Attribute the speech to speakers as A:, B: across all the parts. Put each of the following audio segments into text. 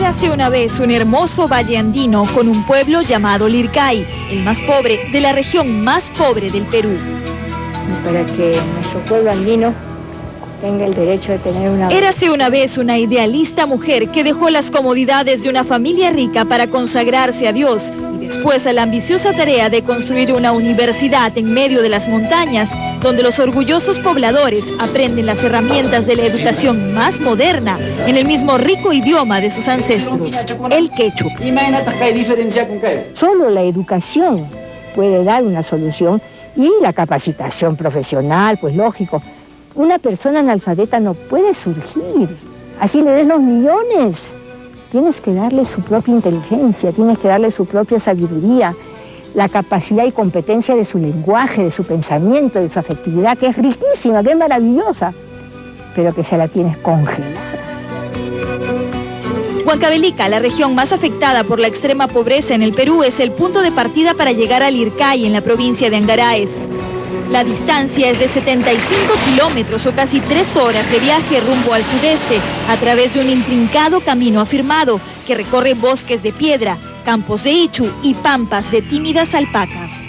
A: Érase una vez un hermoso valle andino con un pueblo llamado Lircay, el más pobre de la región más pobre del Perú.
B: Para que nuestro pueblo andino tenga el derecho de tener una...
A: Érase una vez una idealista mujer que dejó las comodidades de una familia rica para consagrarse a Dios y después a la ambiciosa tarea de construir una universidad en medio de las montañas donde los orgullosos pobladores aprenden las herramientas de la educación más moderna en el mismo rico idioma de sus ancestros, el quechua.
B: Solo la educación puede dar una solución y la capacitación profesional, pues lógico. Una persona analfabeta no puede surgir, así le des los millones. Tienes que darle su propia inteligencia, tienes que darle su propia sabiduría, la capacidad y competencia de su lenguaje, de su pensamiento, de su afectividad, que es riquísima, que es maravillosa, pero que se la tienes congelada.
A: Huancavelica, la región más afectada por la extrema pobreza en el Perú, es el punto de partida para llegar a Lircay, en la provincia de Angaraes. La distancia es de 75 kilómetros o casi 3 horas de viaje rumbo al sudeste, a través de un intrincado camino afirmado que recorre bosques de piedra, campos de ichu y pampas de tímidas alpacas.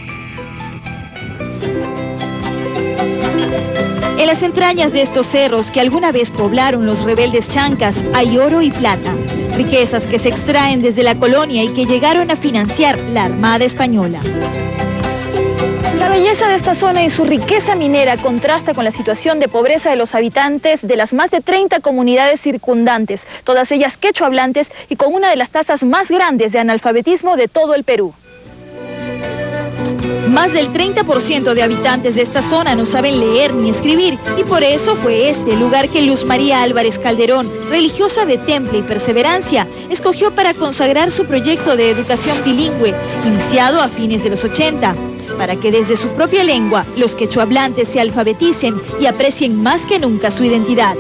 A: En las entrañas de estos cerros que alguna vez poblaron los rebeldes chancas hay oro y plata, riquezas que se extraen desde la colonia y que llegaron a financiar la Armada Española. La belleza de esta zona y su riqueza minera contrasta con la situación de pobreza de los habitantes de las más de 30 comunidades circundantes, todas ellas quechua hablantes y con una de las tasas más grandes de analfabetismo de todo el Perú. Más del 30% de habitantes de esta zona no saben leer ni escribir y por eso fue este el lugar que Luz María Álvarez Calderón, religiosa de temple y perseverancia, escogió para consagrar su proyecto de educación bilingüe, iniciado a fines de los 80. Para que desde su propia lengua los quechuahablantes se alfabeticen y aprecien más que nunca su identidad.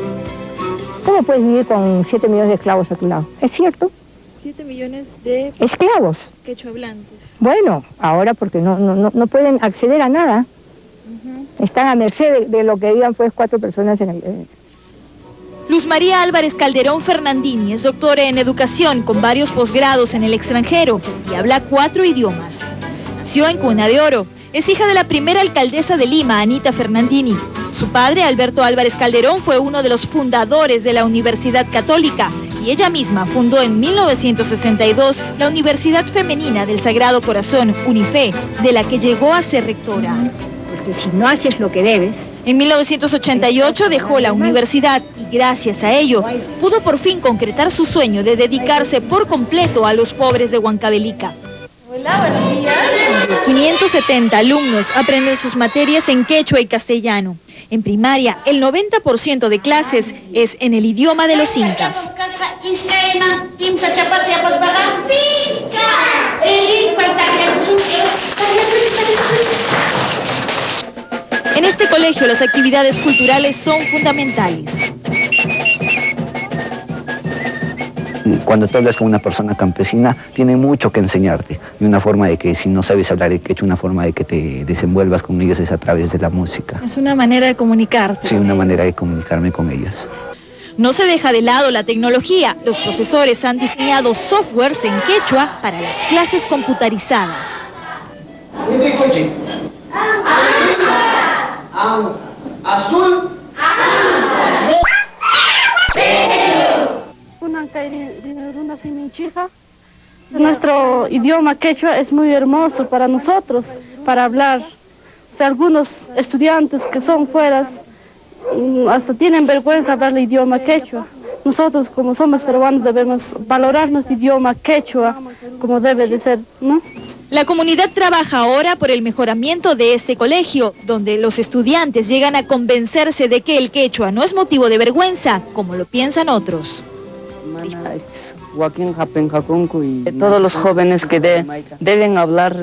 B: ¿Cómo puedes vivir con 7 millones de esclavos a tu lado? ¿Es cierto?
A: 7 millones de
B: esclavos
A: quechuahablantes.
B: Bueno, ahora porque no pueden acceder a nada. Están a merced de lo que digan pues 4 personas en el...
A: Luz María Álvarez Calderón Fernandini es doctora en educación con varios posgrados en el extranjero y habla 4 idiomas. Nació en Cuna de Oro. Es hija de la primera alcaldesa de Lima, Anita Fernandini. Su padre, Alberto Álvarez Calderón, fue uno de los fundadores de la Universidad Católica y ella misma fundó en 1962 la Universidad Femenina del Sagrado Corazón, UNIFE, de la que llegó a ser rectora.
B: Porque si no haces lo que debes...
A: En 1988 dejó la universidad y gracias a ello pudo por fin concretar su sueño de dedicarse por completo a los pobres de Huancavelica. Hola, buenos días. 570 alumnos aprenden sus materias en quechua y castellano. En primaria, el 90% de clases es en el idioma de los incas. En este colegio las actividades culturales son fundamentales.
C: Cuando tú hablas con una persona campesina, tiene mucho que enseñarte. Y una forma de que, si no sabes hablar el quechua, una forma de que te desenvuelvas con ellos es a través de la música.
A: Es una manera de comunicarte.
C: Sí, una manera de comunicarme con ellos.
A: No se deja de lado la tecnología. Los profesores han diseñado softwares en quechua para las clases computarizadas.
D: Azul.
E: Nuestro idioma quechua es muy hermoso para nosotros, para hablar. O sea, algunos estudiantes que son fuera hasta tienen vergüenza de hablar el idioma quechua. Nosotros, como somos peruanos, debemos valorar nuestro idioma quechua como debe de ser, ¿no?
A: La comunidad trabaja ahora por el mejoramiento de este colegio, donde los estudiantes llegan a convencerse de que el quechua no es motivo de vergüenza, como lo piensan otros.
F: Todos los jóvenes que deben hablar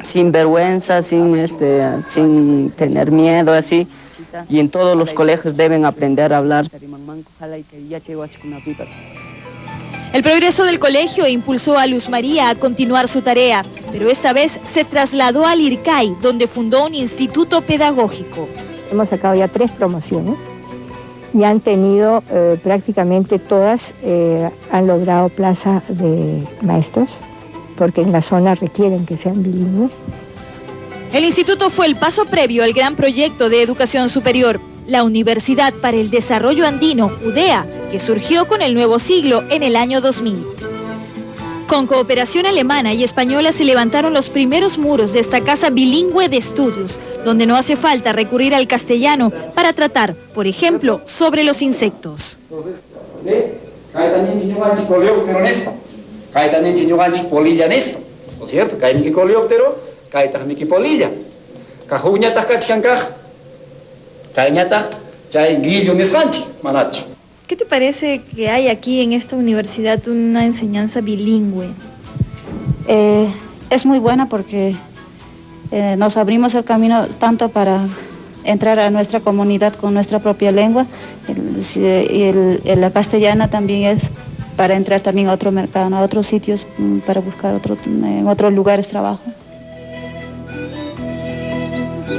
F: sin vergüenza, sin tener miedo, así, y en todos los colegios deben aprender a hablar.
A: El progreso del colegio impulsó a Luz María a continuar su tarea, pero esta vez se trasladó a Lircay, donde fundó un instituto pedagógico.
B: Hemos sacado ya 3 promociones y han tenido prácticamente todas, han logrado plaza de maestros, porque en la zona requieren que sean bilingües.
A: El instituto fue el paso previo al gran proyecto de educación superior, la Universidad para el Desarrollo Andino, UDEA, que surgió con el nuevo siglo en el año 2000. Con cooperación alemana y española se levantaron los primeros muros de esta casa bilingüe de estudios, donde no hace falta recurrir al castellano para tratar, por ejemplo, sobre los insectos.
G: ¿No es cierto? Cae mi coleóptero, cae mi polilla. Cajuñatas cachancaja. Cae ñata, cae guillo mesanchi, manacho.
A: ¿Qué te parece que hay aquí en esta universidad una enseñanza bilingüe?
H: Es muy buena porque nos abrimos el camino tanto para entrar a nuestra comunidad con nuestra propia lengua, y la castellana también es para entrar también a otro mercado, a otros sitios, para buscar en otros lugares trabajo.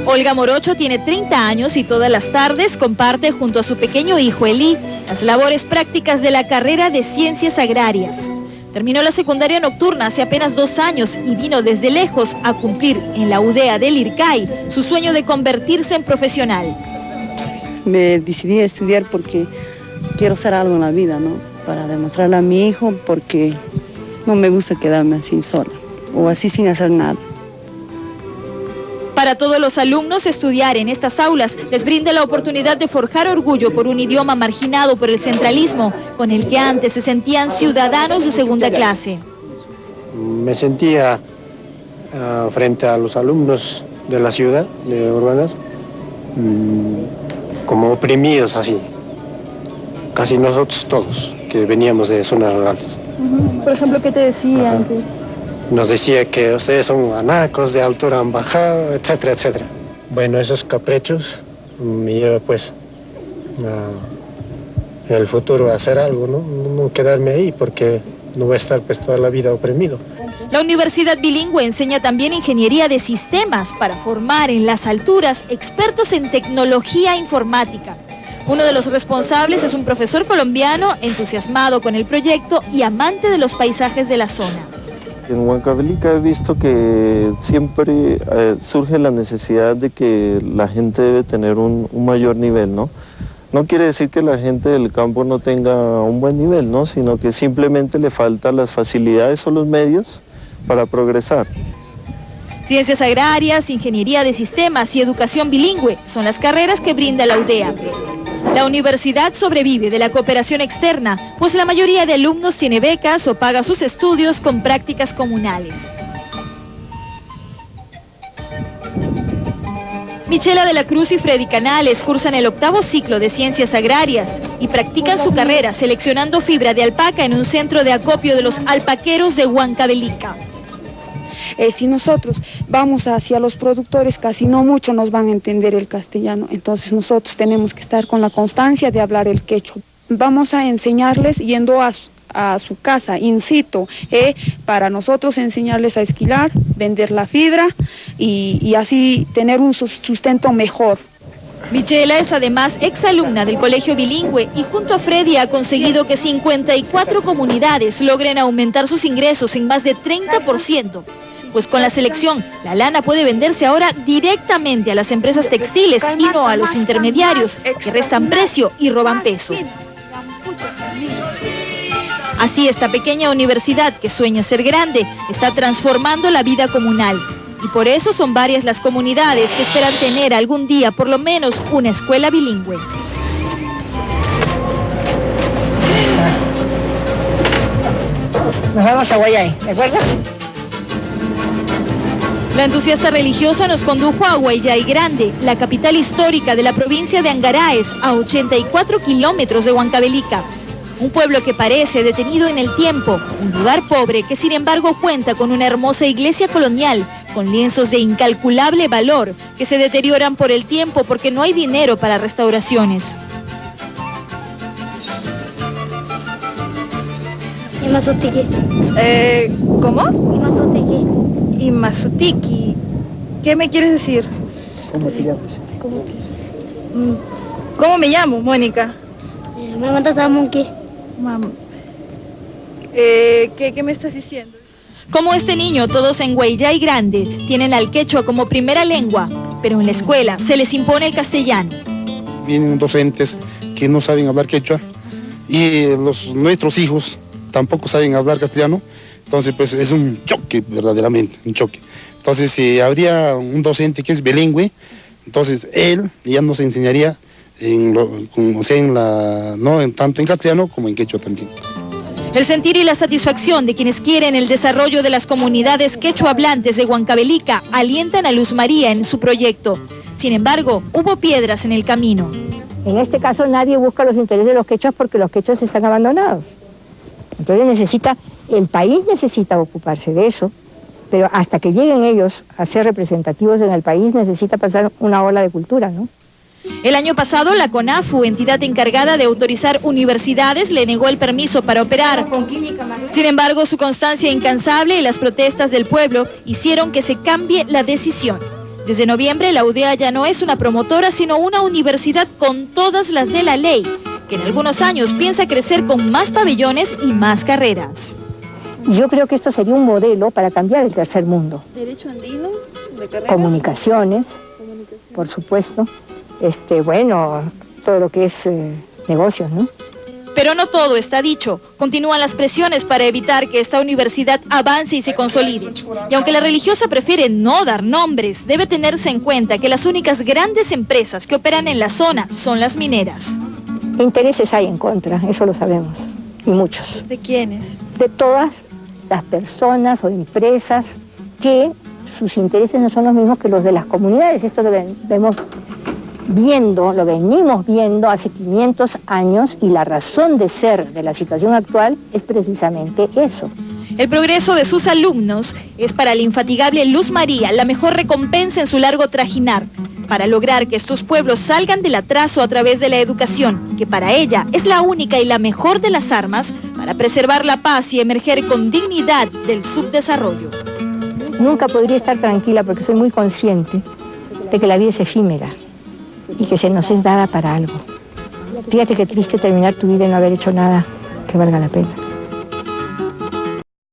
A: Olga Morocho tiene 30 años y todas las tardes comparte junto a su pequeño hijo Elí las labores prácticas de la carrera de Ciencias Agrarias. Terminó la secundaria nocturna hace apenas 2 años y vino desde lejos a cumplir en la UDEA del IRCAI su sueño de convertirse en profesional.
I: Me decidí a estudiar porque quiero hacer algo en la vida, ¿no? Para demostrarle a mi hijo, porque no me gusta quedarme así sola o así sin hacer nada.
A: Para todos los alumnos, estudiar en estas aulas les brinda la oportunidad de forjar orgullo por un idioma marginado por el centralismo, con el que antes se sentían ciudadanos de segunda clase.
J: Me sentía frente a los alumnos de la ciudad, de Urbanas, como oprimidos así, casi nosotros todos, que veníamos de zonas rurales.
A: Por ejemplo, ¿qué te decía antes?
J: Nos decía que ustedes son anacos, de altura han bajado, etcétera, etcétera. Bueno, esos caprichos me llevan pues en el futuro a hacer algo, no quedarme ahí, porque no voy a estar pues toda la vida oprimido.
A: La Universidad Bilingüe enseña también ingeniería de sistemas para formar en las alturas expertos en tecnología informática. Uno de los responsables es un profesor colombiano entusiasmado con el proyecto y amante de los paisajes de la zona.
K: En Huancavelica he visto que siempre surge la necesidad de que la gente debe tener un mayor nivel, ¿no? No quiere decir que la gente del campo no tenga un buen nivel, ¿no? Sino que simplemente le faltan las facilidades o los medios para progresar.
A: Ciencias agrarias, ingeniería de sistemas y educación bilingüe son las carreras que brinda la UDEA. La universidad sobrevive de la cooperación externa, pues la mayoría de alumnos tiene becas o paga sus estudios con prácticas comunales. Michela de la Cruz y Freddy Canales cursan el 8º ciclo de Ciencias Agrarias y practican su carrera seleccionando fibra de alpaca en un centro de acopio de los alpaqueros de Huancavelica.
L: Si nosotros vamos hacia los productores, casi no mucho nos van a entender el castellano, entonces nosotros tenemos que estar con la constancia de hablar el quechua. Vamos a enseñarles yendo a su casa, in situ, para nosotros enseñarles a esquilar, vender la fibra y así tener un sustento mejor.
A: Michela es además exalumna del Colegio Bilingüe y junto a Freddy ha conseguido que 54 comunidades logren aumentar sus ingresos en más de 30%. Pues con la selección, la lana puede venderse ahora directamente a las empresas textiles y no a los intermediarios que restan precio y roban peso. Así esta pequeña universidad que sueña ser grande está transformando la vida comunal. Y por eso son varias las comunidades que esperan tener algún día por lo menos una escuela bilingüe.
B: Nos vamos a Guayay, ¿de acuerdo?
A: La entusiasta religiosa nos condujo a Guayay Grande, la capital histórica de la provincia de Angaraes, a 84 kilómetros de Huancavelica. Un pueblo que parece detenido en el tiempo, un lugar pobre que sin embargo cuenta con una hermosa iglesia colonial, con lienzos de incalculable valor, que se deterioran por el tiempo porque no hay dinero para restauraciones.
M: Imazutiki.
A: ¿Cómo?
M: Imazutiki.
A: Imazutiki. ¿Qué me quieres decir?
J: ¿Cómo te llamas?
A: ¿Cómo me llamo, Mónica?
M: Me mandas a Monkey.
A: Mamá. ¿Qué me estás diciendo? Como este niño, todos en Guayllay Grande tienen al quechua como primera lengua, pero en la escuela se les impone el castellano.
N: Vienen docentes que no saben hablar quechua y nuestros hijos tampoco saben hablar castellano, entonces pues es un choque verdaderamente, un choque. Entonces si habría un docente que es bilingüe, entonces él ya nos enseñaría tanto en castellano como en quechua también.
A: El sentir y la satisfacción de quienes quieren el desarrollo de las comunidades quechua hablantes de Huancavelica alientan a Luz María en su proyecto. Sin embargo, hubo piedras en el camino.
B: En este caso nadie busca los intereses de los quechuas porque los quechuas están abandonados. Entonces el país necesita ocuparse de eso, pero hasta que lleguen ellos a ser representativos en el país necesita pasar una ola de cultura, ¿no?
A: El año pasado, la CONAFU, entidad encargada de autorizar universidades, le negó el permiso para operar. Sin embargo, su constancia incansable y las protestas del pueblo hicieron que se cambie la decisión. Desde noviembre, la UDEA ya no es una promotora, sino una universidad con todas las de la ley, que en algunos años piensa crecer con más pabellones y más carreras.
B: Yo creo que esto sería un modelo para cambiar el tercer mundo.
A: ¿Derecho andino? ¿De carrera?
B: Comunicaciones, por supuesto. Todo lo que es negocios, ¿no?
A: Pero no todo está dicho. Continúan las presiones para evitar que esta universidad avance y se consolide. Y aunque la religiosa prefiere no dar nombres, debe tenerse en cuenta que las únicas grandes empresas que operan en la zona son las mineras.
B: Intereses hay en contra, eso lo sabemos, y muchos.
A: ¿De quiénes?
B: De todas las personas o empresas que sus intereses no son los mismos que los de las comunidades. Esto lo venimos viendo hace 500 años y la razón de ser de la situación actual es precisamente eso.
A: El progreso de sus alumnos es para la infatigable Luz María la mejor recompensa en su largo trajinar, para lograr que estos pueblos salgan del atraso a través de la educación, que para ella es la única y la mejor de las armas para preservar la paz y emerger con dignidad del subdesarrollo.
B: Nunca podría estar tranquila porque soy muy consciente de que la vida es efímera y que se nos es dada para algo. Fíjate qué triste terminar tu vida y no haber hecho nada que valga la pena.